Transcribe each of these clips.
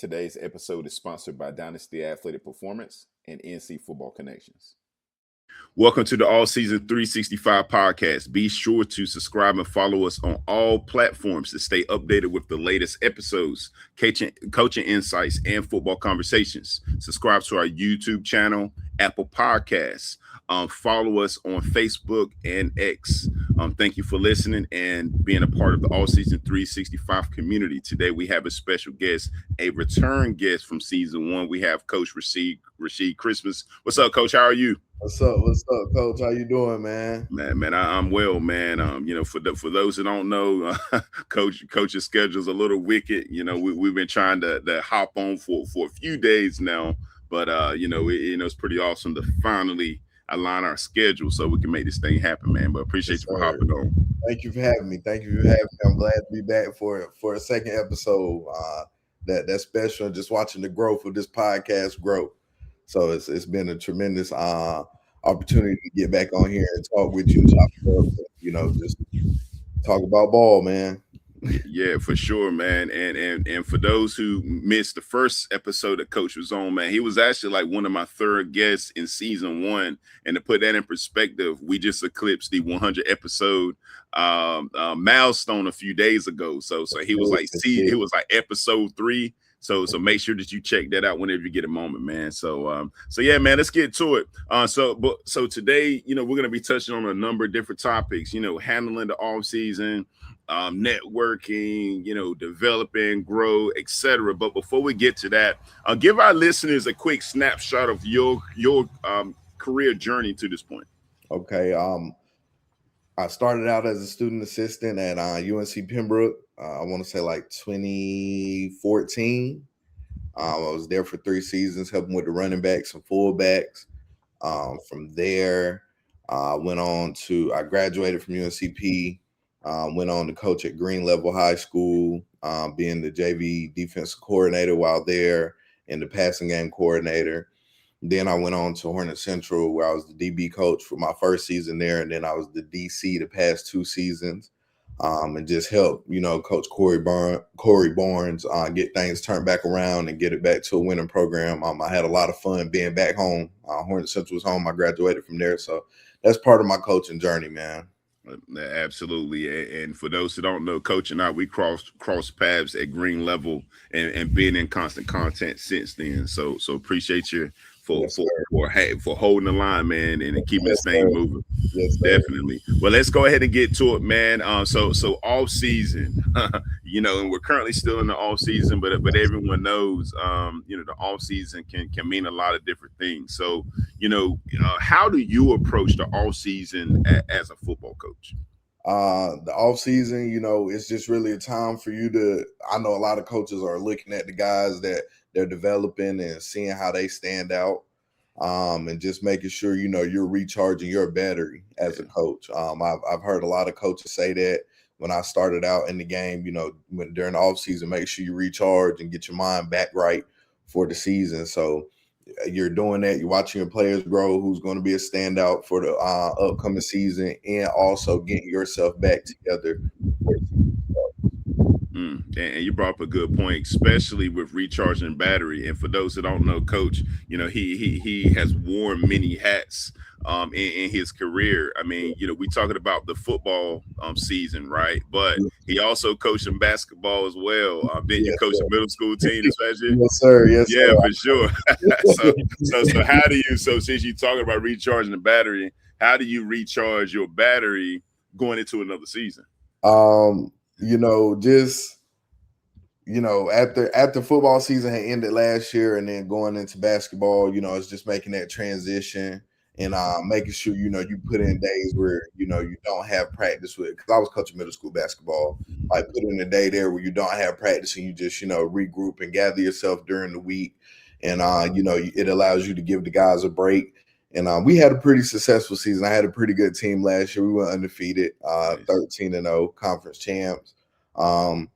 Today's episode is sponsored by Dynasty Athletic Performance and NC Football Connections. Welcome to the All Season 365 podcast. Be sure to subscribe and follow us on all platforms to stay updated with the latest episodes, coaching insights, and football conversations. Subscribe to our YouTube channel, Apple Podcasts. Follow us on Facebook and X. Thank you for listening and being a part of the All Season 365 community. Today we have a special guest, a return guest from season 1. We have Coach Rasheed Christmas. What's up, Coach? How are you? What's up, Coach? How you doing, man? I'm well, man. For those that don't know, Coach's schedule's a little wicked. We've been trying to hop on for a few days now, but it's pretty awesome to finally align our schedule so we can make this thing happen, man. But appreciate you for hopping on. Thank you for having me. I'm glad to be back for a second episode. That's special. Just watching the growth of this podcast grow. So it's been a tremendous opportunity to get back on here and talk with you, just talk about ball, man. Yeah, for sure, man. And for those who missed the first episode that Coach was on, man, he was actually like one of my third guests in season 1. And to put that in perspective, we just eclipsed the 100 episode milestone a few days ago. So he was like episode 3. So make sure that you check that out whenever you get a moment, man. So yeah, man, let's get to it. So today, we're going to be touching on a number of different topics, handling the off season, networking, developing, grow, etc. But before we get to that, give our listeners a quick snapshot of your career journey to this point. Okay. I started out as a student assistant at UNC Pembroke. I want to say like 2014. I was there for 3 seasons, helping with the running backs and fullbacks. From there, I graduated from UNCP. Went on to coach at Green Level High School, being the JV defensive coordinator while there and the passing game coordinator. Then I went on to Hornet Central, where I was the DB coach for my first season there, and then I was the DC the past 2 seasons, and just helped, Coach Corey Barnes get things turned back around and get it back to a winning program. I had a lot of fun being back home. Hornet Central was home. I graduated from there, so that's part of my coaching journey, man. Absolutely. And for those who don't know, Coach and I, we crossed paths at Green Level and been in constant contact since then. So appreciate you for holding the line, man, and keeping this thing moving. Yes, definitely. Well, let's go ahead and get to it, man. So off season, and we're currently still in the off season, but everyone knows, the off season can mean a lot of different things. So, how do you approach the off season as a football coach? The off season, it's just really a time for you I know a lot of coaches are looking at the guys that they're developing and seeing how they stand out, and just making sure, you're recharging your battery as a coach. I've heard a lot of coaches say that when I started out in the game, during the off season, make sure you recharge and get your mind back right for the season. So you're doing that. You're watching your players grow, who's going to be a standout for the upcoming season, and also getting yourself back together for the season. And you brought up a good point, especially with recharging battery. And for those that don't know, Coach, he has worn many hats in his career. I mean, we talking about the football season, right? But he also coached in basketball as well. Didn't you coach a middle school team this past year? Yes, sir. Yes, yeah, sir. For sure. So how do you? So since you're talking about recharging the battery, how do you recharge your battery going into another season? After football season had ended last year and then going into basketball, it's just making that transition and making sure, you put in days where, you don't have practice with, because I was coaching middle school basketball, like put in a day there where you don't have practice and you just, regroup and gather yourself during the week. And, it allows you to give the guys a break. And we had a pretty successful season. I had a pretty good team last year. We went undefeated, 13-0 conference champs. And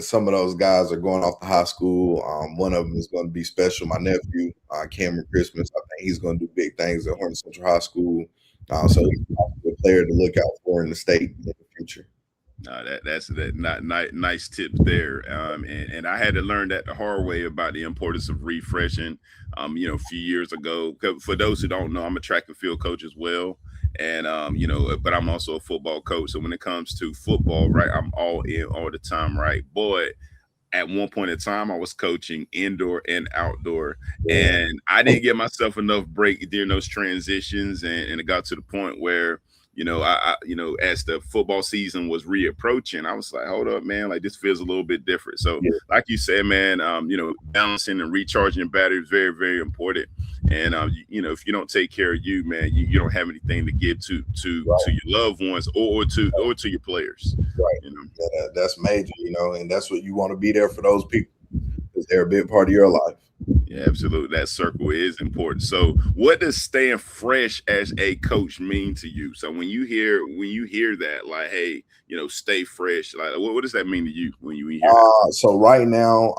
some of those guys are going off to high school. One of them is going to be special. My nephew, Cameron Christmas, I think he's going to do big things at Hornet Central High School. So he's a player to look out for in the state in the future. That's nice tips there. And I had to learn that the hard way about the importance of refreshing. A few years ago. For those who don't know, I'm a track and field coach as well, and but I'm also a football coach. So when it comes to football, right, I'm all in all the time, right, boy. At one point in time, I was coaching indoor and outdoor, Yeah. and I didn't give myself enough break during those transitions, and it got to the point where as the football season was reapproaching, I was like, hold up, man, like this feels a little bit different. So, Yeah. like you said, man, balancing and recharging your battery is very, very important. And if you don't take care of you, man, you don't have anything to give to Right. your loved ones or to your players. Right. You know. Yeah, that's major, and that's what you want to be there for those people because they're a big part of your life. Yeah, absolutely. That circle is important. So, what does staying fresh as a coach mean to you? So, when you hear that, like, hey, stay fresh. Like, what does that mean to you when you hear that? So right now,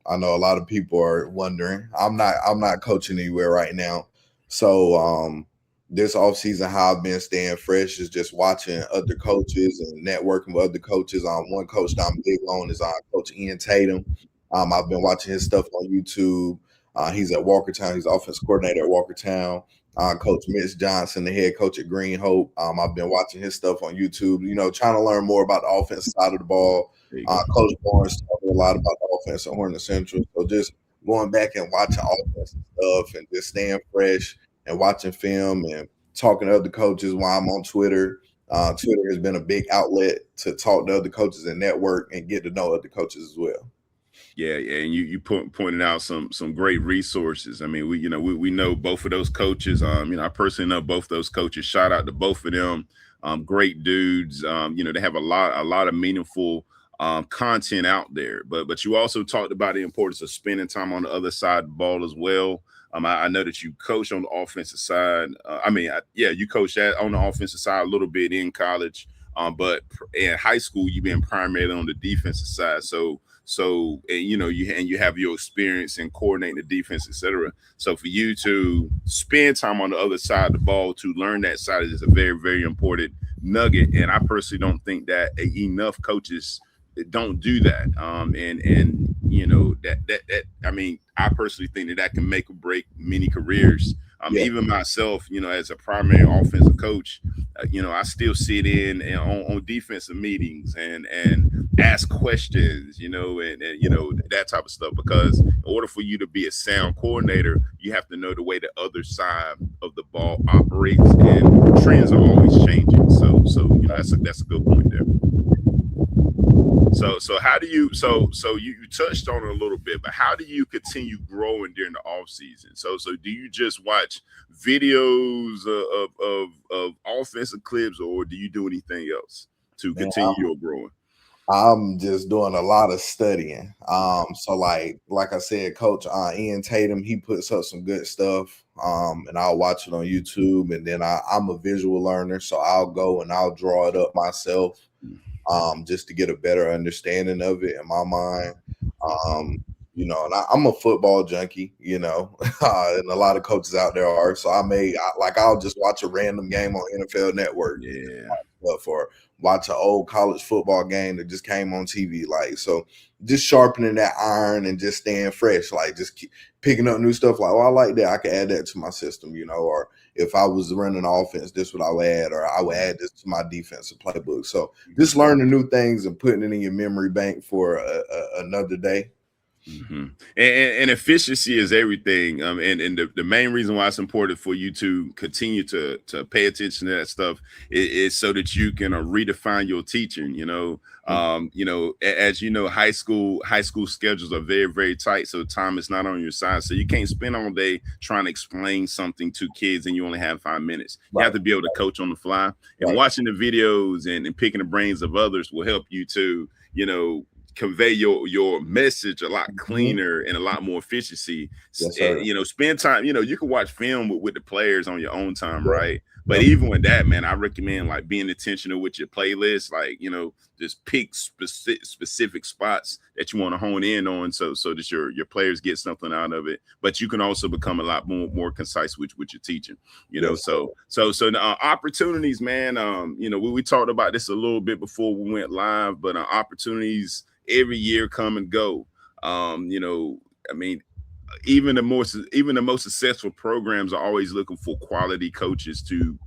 I know a lot of people are wondering. I'm not coaching anywhere right now. So this off season, how I've been staying fresh is just watching other coaches and networking with other coaches. One coach that I'm big on is Coach Ian Tatum. I've been watching his stuff on YouTube. He's at Walkertown. He's offense coordinator at Walkertown. Coach Mitch Johnson, the head coach at Green Hope. I've been watching his stuff on YouTube. Trying to learn more about the offensive side of the ball. There you go. Coach Barnes told me a lot about the offense at Hornet Central. So just going back and watching offense stuff and just staying fresh and watching film and talking to other coaches while I'm on Twitter. Twitter has been a big outlet to talk to other coaches and network and get to know other coaches as well. Yeah, yeah, and you pointed out some great resources. I mean, we know both of those coaches. I personally know both those coaches. Shout out to both of them. Great dudes. They have a lot of meaningful content out there. But you also talked about the importance of spending time on the other side of the ball as well. I know that you coach on the offensive side. You coach that on the offensive side a little bit in college. But in high school, you've been primarily on the defensive side. So you have your experience in coordinating the defense, etc. So for you to spend time on the other side of the ball to learn that side is a very, very important nugget. And I personally don't think that enough coaches don't do that. And that I mean, I personally think that can make or break many careers. Yeah, Even myself, as a primary offensive coach, I still sit in and on defensive meetings and ask questions, and that type of stuff. Because in order for you to be a sound coordinator, you have to know the way the other side of the ball operates, and trends are always changing. So that's a good point there. So how do you you touched on it a little bit, but how do you continue growing during the off season? So do you just watch videos of offensive clips, or do you do anything else to man. continue your growing? I'm just doing a lot of studying. So like I said, Coach Ian Tatum, he puts up some good stuff. And I'll watch it on YouTube. And then I'm a visual learner, so I'll go and I'll draw it up myself, just to get a better understanding of it in my mind. And I'm a football junkie, and a lot of coaches out there are. So I'll just watch a random game on NFL Network Yeah. or watch an old college football game that just came on TV. Like, so just sharpening that iron and just staying fresh, like just keep picking up new stuff. Like, oh, I like that. I could add that to my system, or if I was running an offense, this what I would add, or I would add this to my defensive playbook. So just learning new things and putting it in your memory bank for another day. Mm-hmm. And efficiency is everything. And the main reason why it's important for you to continue to pay attention to that stuff is so that you can redefine your teaching. As you know, high school schedules are very, very tight, so time is not on your side. So you can't spend all day trying to explain something to kids, and you only have 5 minutes. You have to be able to coach on the fly, and Right. watching the videos and picking the brains of others will help you to convey your message a lot cleaner and a lot more efficiency. Yes, sir. Spend time. You can watch film with the players on your own time, right? But even with that, man, I recommend like being intentional with your playlist. Like, just pick specific spots that you want to hone in on, so that your players get something out of it. But you can also become a lot more concise with your teaching. Yes. So opportunities, man. We talked about this a little bit before we went live, but opportunities every year come and go. I mean, even the most successful programs are always looking for quality coaches to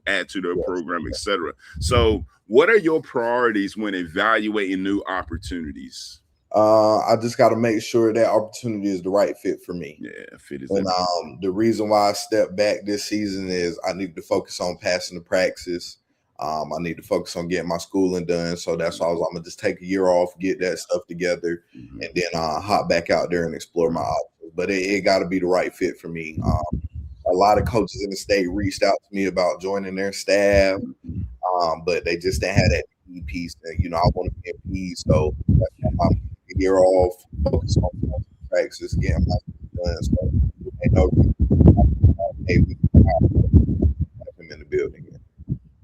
add to their Yes. program, etc. So, what are your priorities when evaluating new opportunities? I just got to make sure that opportunity is the right fit for me. Yeah, fit is And everything. the reason why I stepped back this season is I need to focus on passing the praxis. I need to focus on getting my schooling done. So that's why I'm gonna just take a year off, get that stuff together, Mhm. and then hop back out there and explore my options. But it got to be the right fit for me. A lot of coaches in the state reached out to me about joining their staff, but they just didn't have that PE piece. And I want to be in PE, so that's why I'm taking a year off, focus on praxis, getting my stuff done. So ain't no hey, we have him in the building.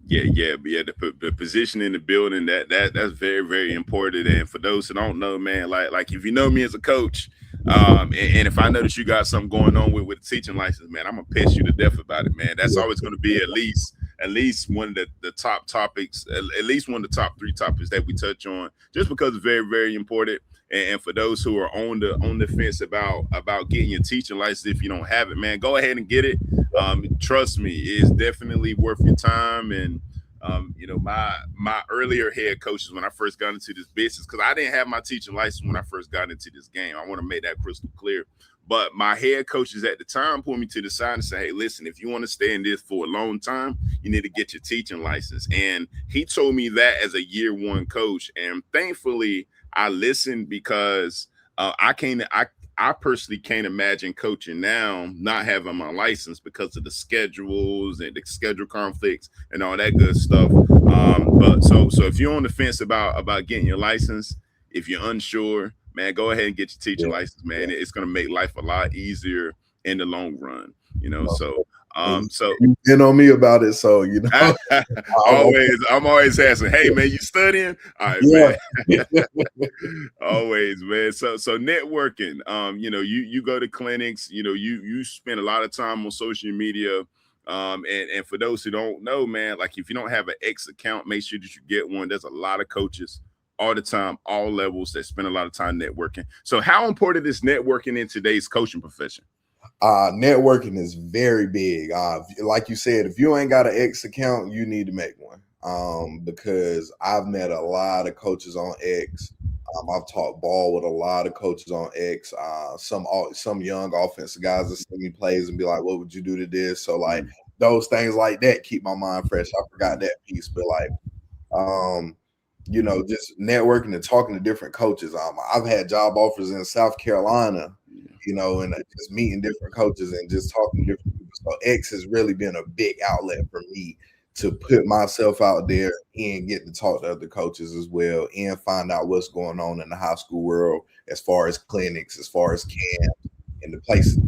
Yeah. The position in the building that's very very important. And for those who don't know, man, like if you know me as a coach, and if I know that you got something going on with the teaching license, man, I'm gonna piss you to death about it, man. That's always going to be at least one of the top topics, at least one of the top three topics that we touch on, just because it's very very important. And for those who are on the fence about getting your teaching license, if you don't have it, man, go ahead and get it. Trust me, it's definitely worth your time. And my earlier head coaches when I first got into this business, because I didn't have my teaching license when I first got into this game. I want to make that crystal clear. But my head coaches at the time pulled me to the side and said, "Hey, listen, if you want to stay in this for a long time, you need to get your teaching license." And he told me that as a year one coach. And thankfully, I listened because I personally can't imagine coaching now not having my license because of the schedules and the schedule conflicts and all that good stuff. But so if you're on the fence about getting your license, if you're unsure, man, go ahead and get your teaching Yeah, license, man. yeah. It's gonna make life a lot easier in the long run. And So you've been on me about it, so I'm always asking, hey man, you studying? All right, yeah. man. Always, man. So networking. You go to clinics, you spend a lot of time on social media. And for those who don't know, man, like if you don't have an X account, make sure that you get one. There's a lot of coaches all the time, all levels that spend a lot of time networking. So how important is networking in today's coaching profession? Networking is very big. Like you said, if you ain't got an X account, you need to make one. Because I've met a lot of coaches on X. I've talked ball with a lot of coaches on X. Some young offensive guys that send me plays and be like, "What would you do to this?" So like those things like that keep my mind fresh. I forgot that piece, but like, um, just networking and talking to different coaches. I've had job offers in South Carolina, and just meeting different coaches and just talking to different people. So X has really been a big outlet for me to put myself out there and get to talk to other coaches as well and find out what's going on in the high school world as far as clinics, as far as camps and the places.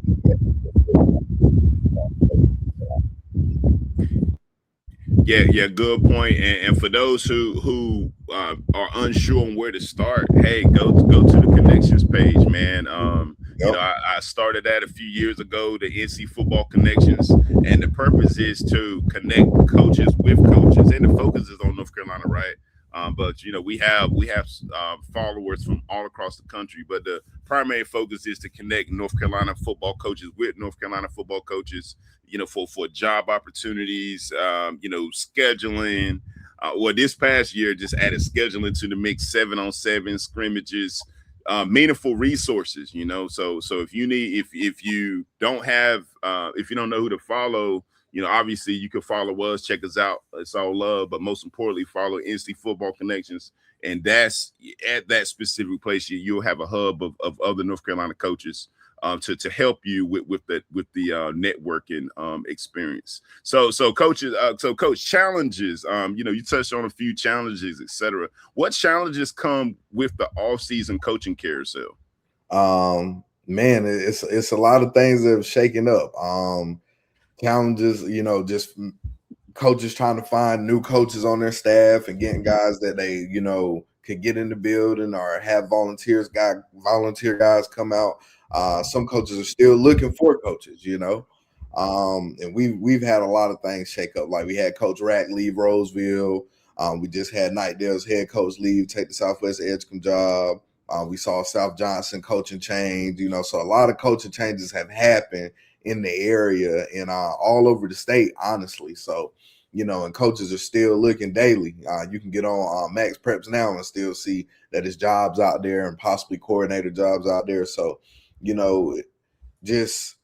Yeah, good point. And for those who are unsure on where to start, hey, go to the connections page, man. Yep. I started that a few years ago, the NC Football Connections, and the purpose is to connect coaches with coaches, and the focus is on North Carolina, right? But we have followers from all across the country, but the primary focus is to connect North Carolina football coaches with North Carolina football coaches, for job opportunities, scheduling. Well, this past year just added scheduling to the mix, 7-on-7 scrimmages, meaningful resources. So if you don't have if you don't know who to follow, obviously you can follow us, check us out. It's all love, but most importantly, follow NC Football Connections, and that's at that specific place. You'll have a hub of other North Carolina coaches to help you with the networking experience. So coach, challenges. You touched on a few challenges, etc. What challenges come with the off-season coaching carousel? Man, it's a lot of things that have shaken up. Challenges, just coaches trying to find new coaches on their staff and getting guys that they, could get in the building or have volunteer guys come out. Some coaches are still looking for coaches, and we've had a lot of things shake up. Like we had Coach Rack leave Roseville. We just had Knightdale's head coach leave, take the Southwest Edgecombe job. We saw South Johnson coaching change, so a lot of coaching changes have happened in the area and all over the state, honestly. So, and coaches are still looking daily. You can get on Max Preps now and still see that there's jobs out there and possibly coordinator jobs out there. So, just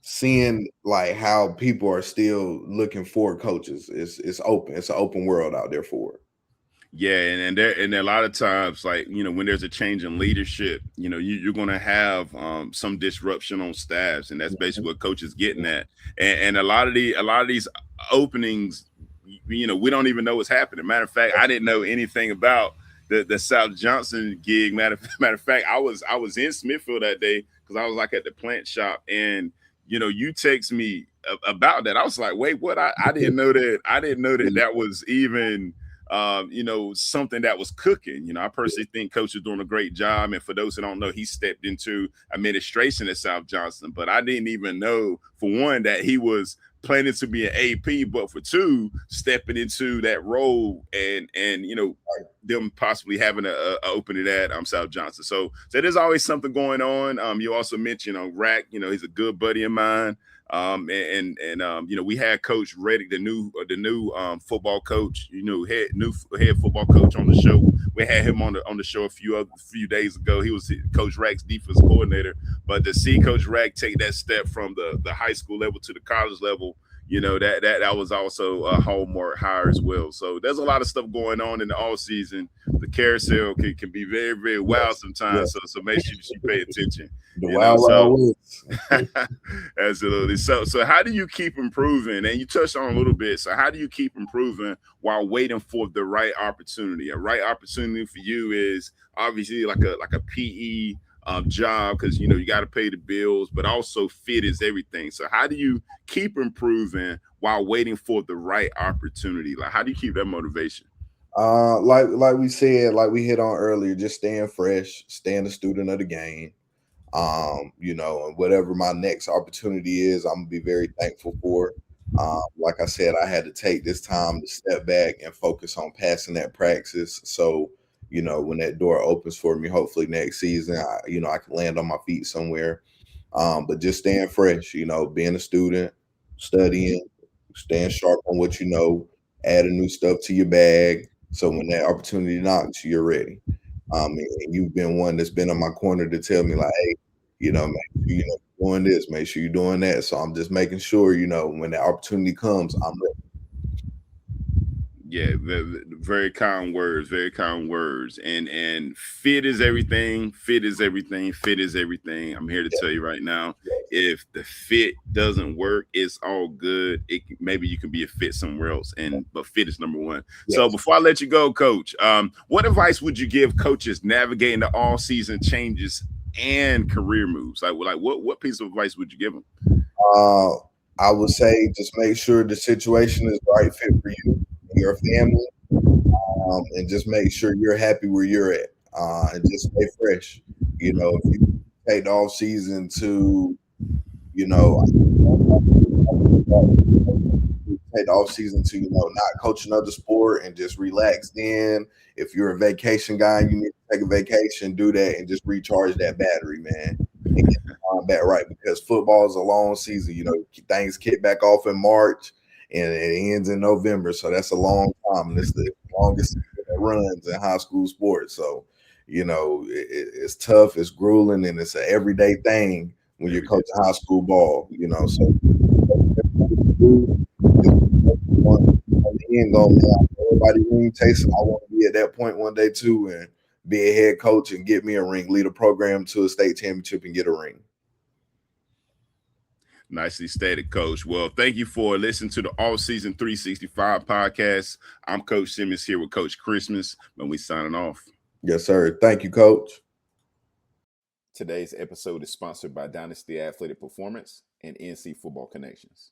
seeing like how people are still looking for coaches. It's open. It's an open world out there for it. Yeah, and there a lot of times, like when there's a change in leadership, you're going to have some disruption on staffs, and that's basically what coach is getting at. And a lot of these openings, we don't even know what's happening. Matter of fact, I didn't know anything about the South Johnson gig. Matter of fact, I was in Smithfield that day because I was like at the plant shop, and you text me about that. I was like, wait, what? I didn't know that. I didn't know that was even. Something that was cooking. I personally think coach is doing a great job. And for those who don't know, he stepped into administration at South Johnson, but I didn't even know, for one, that he was planning to be an AP, but for two, stepping into that role and them possibly having a opening at South Johnson. So there's always something going on. You also mentioned Rack, he's a good buddy of mine. We had Coach Reddick, the new football coach, head football coach on the show. We had him on the show a few days ago. He was Coach Rack's defense coordinator. But to see Coach Rack take that step from the high school level to the college level, that was also a hallmark hire as well. So there's a lot of stuff going on in the off season. The carousel can be very, very wild sometimes. Yes. So make sure you pay attention. Absolutely. So how do you keep improving? And you touched on a little bit. So how do you keep improving while waiting for the right opportunity? A right opportunity for you is obviously like a PE job, because you got to pay the bills, but also fit is everything. So how do you keep improving while waiting for the right opportunity? Like, how do you keep that motivation? Like we said, like we hit on earlier, just staying fresh, staying a student of the game. And whatever my next opportunity is, I'm gonna be very thankful for it. Like I said, I had to take this time to step back and focus on passing that praxis. So, when that door opens for me, hopefully next season, I can land on my feet somewhere. But just staying fresh, being a student, studying, staying sharp on what adding new stuff to your bag. So when that opportunity knocks, you're ready. And you've been one that's been on my corner to tell me like, hey, make sure you're doing this, make sure you're doing that. So I'm just making sure, when the opportunity comes, I'm ready. Yeah, very, very kind words, very kind words. And fit is everything. Fit is everything. Fit is everything. I'm here to tell you right now, if the fit doesn't work, it's all good. Maybe you can be a fit somewhere else, but fit is number one. Yes. So before I let you go, Coach, what advice would you give coaches navigating the all-season changes and career moves? Like what piece of advice would you give them? I would say just make sure the situation is the right fit for you, your family, and just make sure you're happy where you're at, and just stay fresh. If you take the off season to, take the off season to, not coach another sport and just relax. Then, if you're a vacation guy and you need to take a vacation, do that and just recharge that battery, man. And get back right, because football is a long season. Things kick back off in March and it ends in November. So that's a long time. And it's the longest season that runs in high school sports. So, it's tough, it's grueling, and it's an everyday thing when you're coaching high school ball, So on the end goal, man, everybody ring tasting. I want to be at that point one day too, and be a head coach and get me a ring, lead a program to a state championship and get a ring. Nicely stated, Coach. Well, thank you for listening to the Offseason 365 podcast. I'm Coach Simmons here with Coach Christmas, and we signing off. Yes, sir. Thank you, Coach. Today's episode is sponsored by Dynasty Athletic Performance and NC Football Connections.